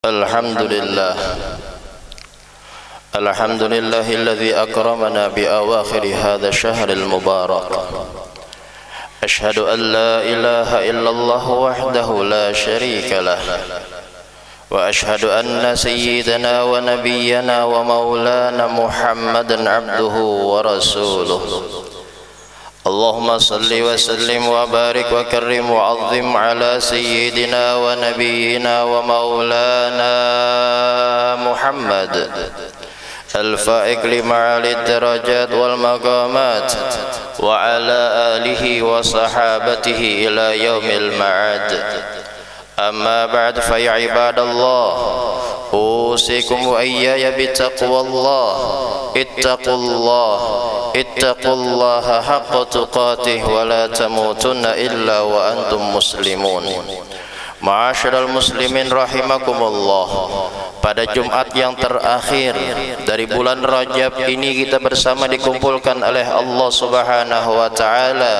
Alhamdulillah. Alhamdulillahilladzi akramana bi awakhir hadha syahril mubarak. Ashhadu an la ilaha illallah wahdahu la syarika lah. Wa ashhadu anna sayyidana wa nabiyyana wa maulana Muhammadan abduhu wa rasuluh. Allahumma salli wa sallim wa barik wa karrim wa azim ala sayyidina wa nabiyyina wa maulana Muhammad al-fa'iq li ma'alid darajat wal maqamat wa ala alihi wa sahabatihi ila yaumil ma'ad. Amma ba'd, fa ya ibadallah, usikum wa iyaya bittaqwallah. Ittaqullaha haqqa tuqatih wa la tamutunna illa wa antum muslimun. Ma'asyiral muslimin rahimakumullah. Pada Jumat yang terakhir dari bulan Rajab ini kita bersama dikumpulkan oleh Allah Subhanahu wa taala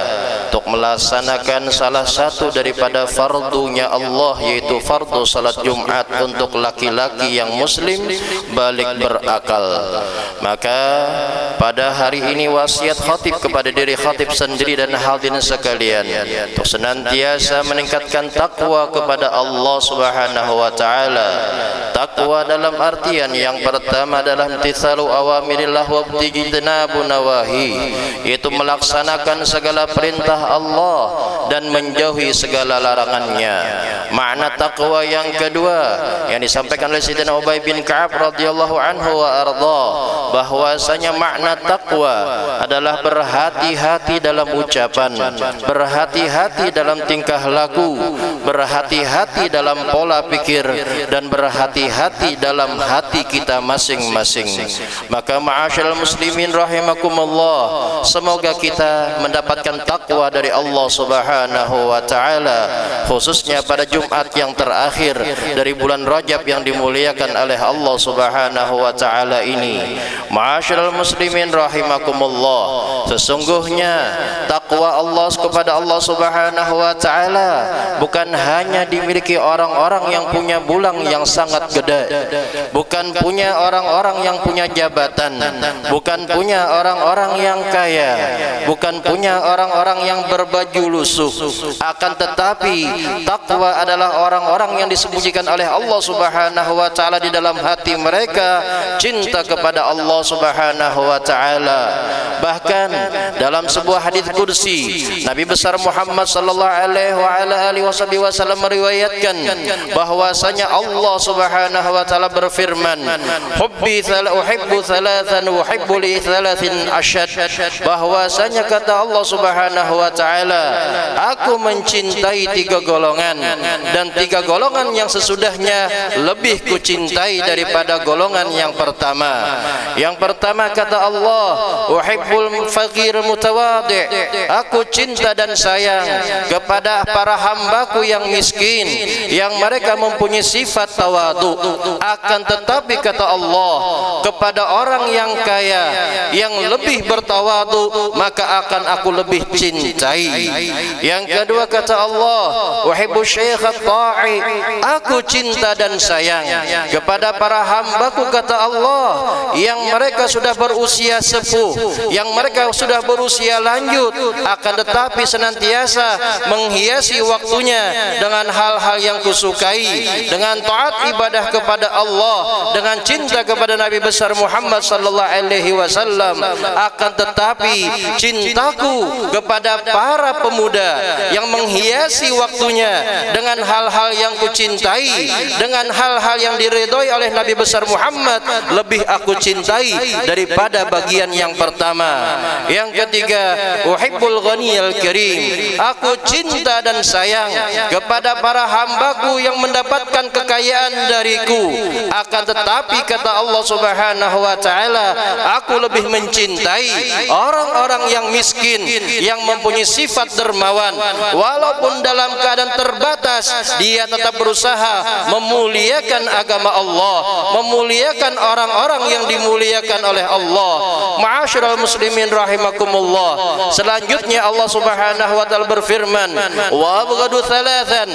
untuk melaksanakan salah satu daripada fardunya Allah, yaitu fardu salat Jumat untuk laki-laki yang muslim balik berakal. Maka pada hari ini wasiat khatib kepada diri khatib sendiri dan hadirin sekalian untuk senantiasa meningkatkan takwa kepada Allah Subhanahu wa taala. Takwa dalam artian yang pertama adalah imtithalu awamirillah wa ijtinabu nawahi, yaitu melaksanakan segala perintah Allah dan menjauhi segala larangannya. Makna takwa yang kedua yang disampaikan oleh Sayyidina Ubay bin Ka'ab radhiyallahu anhu wa arda, bahwasanya makna takwa adalah berhati-hati dalam ucapan, berhati-hati dalam tingkah laku, berhati-hati dalam pola pikir, dan berhati-hati dalam hati kita masing-masing. Maka ma'asyiral muslimin rahimakumullah, semoga kita mendapatkan takwa dari Allah Subhanahu wa taala, khususnya pada Jumat yang terakhir dari bulan Rajab yang dimuliakan oleh Allah Subhanahu wa taala ini. Ma'asyiral muslimin rahimakumullah, sesungguhnya takwa Allah kepada Allah Subhanahu wa taala bukan hanya dimiliki orang-orang yang punya bulang yang sangat gede, bukan punya orang-orang yang punya jabatan, bukan punya orang-orang yang kaya, bukan punya orang-orang yang berbaju lusuh. Akan tetapi takwa adalah orang-orang yang disembunyikan oleh Allah Subhanahu wa taala di dalam hati mereka cinta kepada Allah Subhanahu wa taala. Bahkan dalam sebuah hadis qudsi, Nabi besar Muhammad sallallahu alaihi wasallam meriwayatkan bahwasanya Allah Subhanahu wa taala berfirman, uhibbu thalathan wa uhibbu li thalathin ashad, bahwasanya kata Allah Subhanahu wa taala, aku mencintai tiga golongan, dan tiga golongan yang sesudahnya lebih kucintai daripada golongan yang pertama. Yang pertama kata Allah, uhibbul faqir mutawadhi, aku cinta dan sayang kepada para hambaku yang miskin, yang mereka mempunyai sifat tawadu. Akan tetapi kata Allah, kepada orang yang kaya yang lebih bertawadu maka akan aku lebih cintai. Yang kedua kata Allah, uhibbu syekh at-ta'i, aku cinta dan sayang kepada para hambaku kata Allah yang mereka sudah berusia sepuh, yang mereka sudah berusia lanjut, akan tetapi senantiasa menghiasi waktunya dengan hal-hal yang kusukai, dengan taat ibadah kepada Allah, dengan cinta kepada Nabi besar Muhammad sallallahu alaihi wasallam. Akan tetapi cintaku kepada para pemuda yang menghiasi waktunya dengan hal-hal yang kucintai, dengan hal-hal yang diridhoi oleh Nabi besar Muhammad, lebih aku cintai daripada bagian yang pertama. Yang ketiga, uhibbul ghaniyal karim, aku cinta dan sayang kepada para hambaku yang mendapatkan kekayaan dariku. Akan tetapi kata Allah Subhanahu wa taala, aku lebih mencintai orang-orang yang miskin, yang mempunyai sifat dermawan, walaupun dalam keadaan terbatas dia tetap berusaha memuliakan agama Allah, memuliakan orang-orang yang dimuliakan oleh Allah. Ma'asyiral muslimin rahimakumullah, selanjutnya Allah Subhanahu wa taala berfirman, wa abghadu thalathan,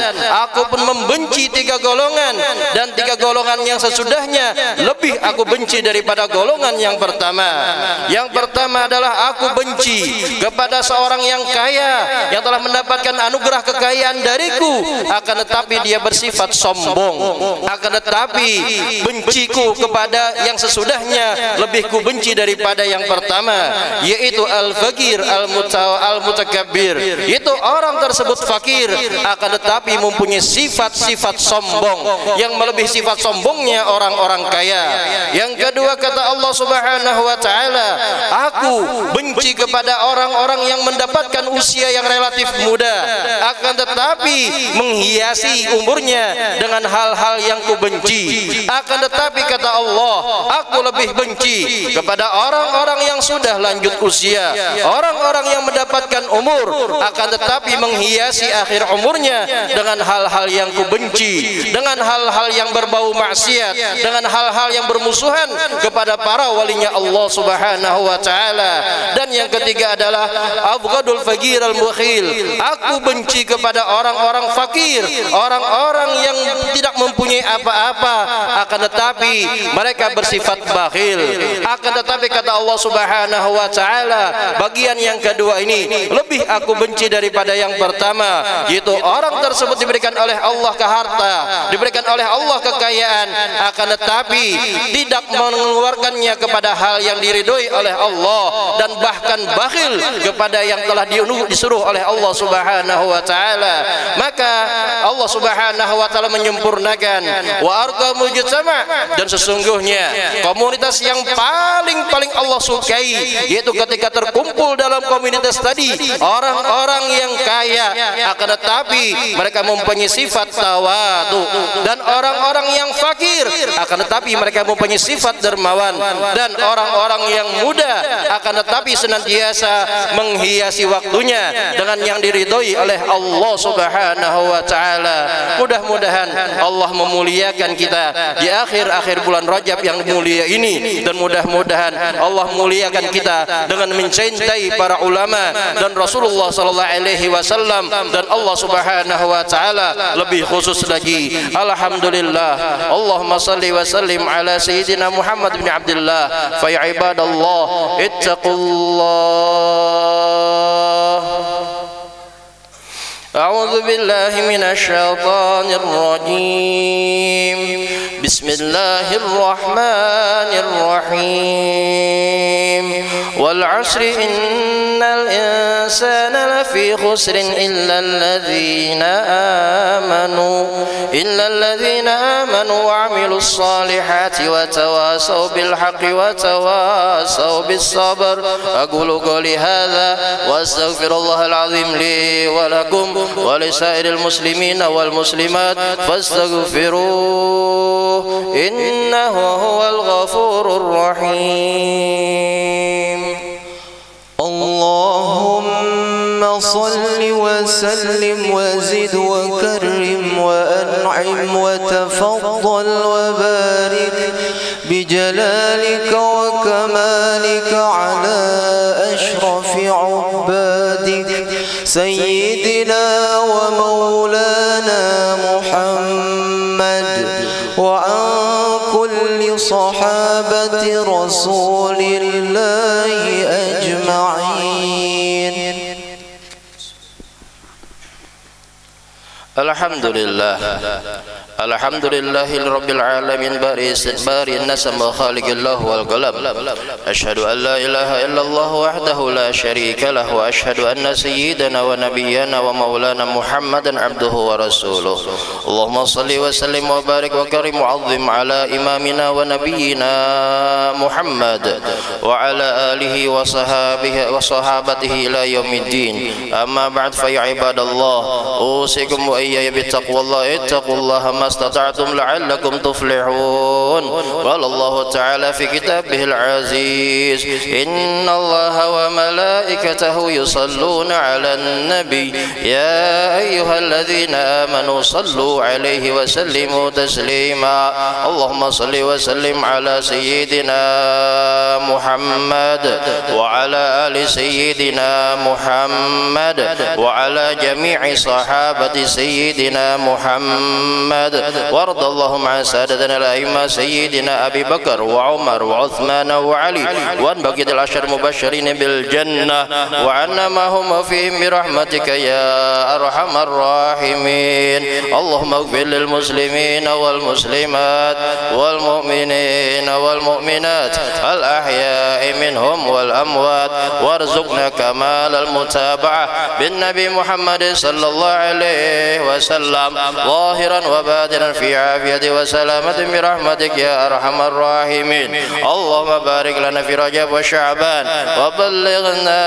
aku pun membenci tiga golongan, dan tiga golongan golongan yang sesudahnya lebih aku benci daripada golongan yang pertama. Yang pertama adalah aku benci kepada seorang yang kaya yang telah mendapatkan anugerah kekayaan dariku, akan tetapi dia bersifat sombong. Akan tetapi benciku kepada yang sesudahnya lebih ku benci daripada yang pertama, yaitu al-fakir al-mutakabbir. Itu orang tersebut fakir, akan tetapi mempunyai sifat-sifat sombong yang melebihi sifat sombongnya orang-orang kaya. Yang kedua, kata Allah Subhanahu wa taala, aku benci kepada orang-orang yang mendapatkan usia yang relatif muda, akan tetapi menghiasi umurnya dengan hal-hal yang ku benci. Akan tetapi kata Allah, aku lebih benci kepada orang-orang yang sudah lanjut usia, orang-orang yang mendapatkan umur, akan tetapi menghiasi akhir umurnya dengan hal-hal yang ku benci, dengan hal-hal yang berbau maksiat, dengan hal-hal yang bermusuhan kepada para walinya Allah Subhanahu wa taala. Dan yang ketiga adalah abghadul fakir al-mukhil. Aku benci kepada orang-orang fakir, orang-orang yang tidak mempunyai apa-apa, akan tetapi mereka bersifat bakhil. Akan tetapi kata Allah Subhanahu wa taala, bagian yang kedua ini lebih aku benci daripada yang pertama, yaitu orang tersebut diberikan oleh Allah ke harta, diberikan oleh Allah kekayaan, akan tetapi tidak mengeluarkannya kepada hal yang diridhoi oleh Allah, dan bahkan bakhil kepada yang telah disuruh oleh Allah Subhanahu wa taala. Maka Allah Subhanahu wa taala menyempurnakan wa arqamul mujtama', dan sesungguhnya komunitas yang paling Allah sukai yaitu ketika terkumpul dalam komunitas tadi orang-orang yang kaya, akan tetapi mereka mempunyai sifat tawadu, dan orang-orang yang fakir akan tetapi mereka mempunyai sifat dermawan, dan orang-orang yang muda akan tetapi senantiasa menghiasi waktunya dengan yang diridhoi oleh Allah Subhanahu wa taala. Mudah-mudahan Allah memuliakan kita di akhir-akhir bulan Rajab yang mulia ini, dan mudah-mudahan Allah muliakan kita dengan mencintai para ulama dan Rasulullah sallallahu alaihi wasallam dan Allah Subhanahu wa taala lebih khusus lagi. Alhamdulillah. Allahumma salli wa sallim ala sayyidina Muhammad bin Abdullah. Fa ya ibadallah ittaqullah. أعوذ بالله من الشيطان الرجيم. بسم الله الرحمن الرحيم. والعصر إن الإنسان لفي خسر إلا الذين آمنوا وعملوا الصالحات وتواصوا بالحق وتواصوا بالصبر. أقول قولي هذا وأستغفر الله العظيم لي ولكم ولسائر المسلمين والمسلمات فاستغفروه إنه هو الغفور الرحيم. اللهم صل وسلم وزد وكرم وأنعم وتفضل وبارك بجلالك وكمالك على أشرف عبادك سيدنا ومولانا محمد وعن كل صحابة رسول الله أجمعين. Alhamdulillah. Alhamdulillahi rabbil alamin bari an-nasam wa khaliqillah wal qalam. Asyhadu an la ilaha illallah wahdahu la syarika lah wa asyhadu anna sayyidana wa nabiyyana wa maulana Muhammadan abduhu wa rasuluh. Allahumma salli wa sallim wa barik wa karim wa azim ala imamina wa nabiyyina Muhammad wa ala alihi wa sahbihi wa sahabatihi ila yaumiddin. Amma ba'd, fa ya ibadallah, usikum wa iyaya bittaqwallahi ittaqullaha mastata'tum la'allakum tuflihun. Qala Allah Ta'ala fi kitabihil aziz, innallaha wa malaikatahu yusalluna 'alan nabi ya ayyuhalladzina amanu sallu 'alaihi wa sallimu taslima. Allahumma salli wa sallim ala sayyidina Muhammad wa ala ali sayyidina Muhammad wa ala jami'i sahabati sayyidina سيدنا محمد وارض اللهم عن سادتنا الأئمة سيدنا أبي بكر وعمر وعثمان وعلي وعن بقية العشر المبشرين بالجنة وعنا ما هم فيهم برحمتك يا أرحم الراحمين. اللهم اغفر للمسلمين والمسلمات والمؤمنين والمؤمنات الأحياء منهم والأموات وارزقنا كمال المتابعة بالنبي محمد صلى الله عليه وسلم ظاهرا وباطنا في عافية وسلامة برحمتك يا أرحم الراحمين. اللهم بارك لنا في رجب وشعبان وبلغنا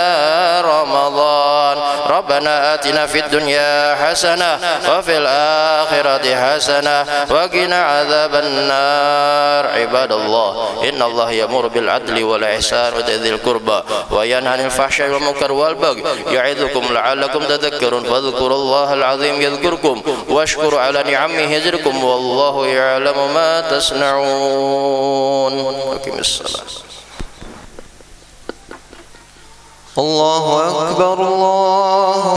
رمضان. ربنا آتنا في الدنيا حسنة وفي الآخرة حسنة وقنا عذاب النار. عباد الله إن الله يأمر بالعدل والإحسان وإيتاء ذي القربى وينهى عن الفحشاء والمنكر والبغي يعظكم لعلكم تذكرون فاذكروا الله العظيم يذكركم واشكروا على نعمه يزدكم والله يعلم ما تصنعون. أقم الصلاة. الله أكبر الله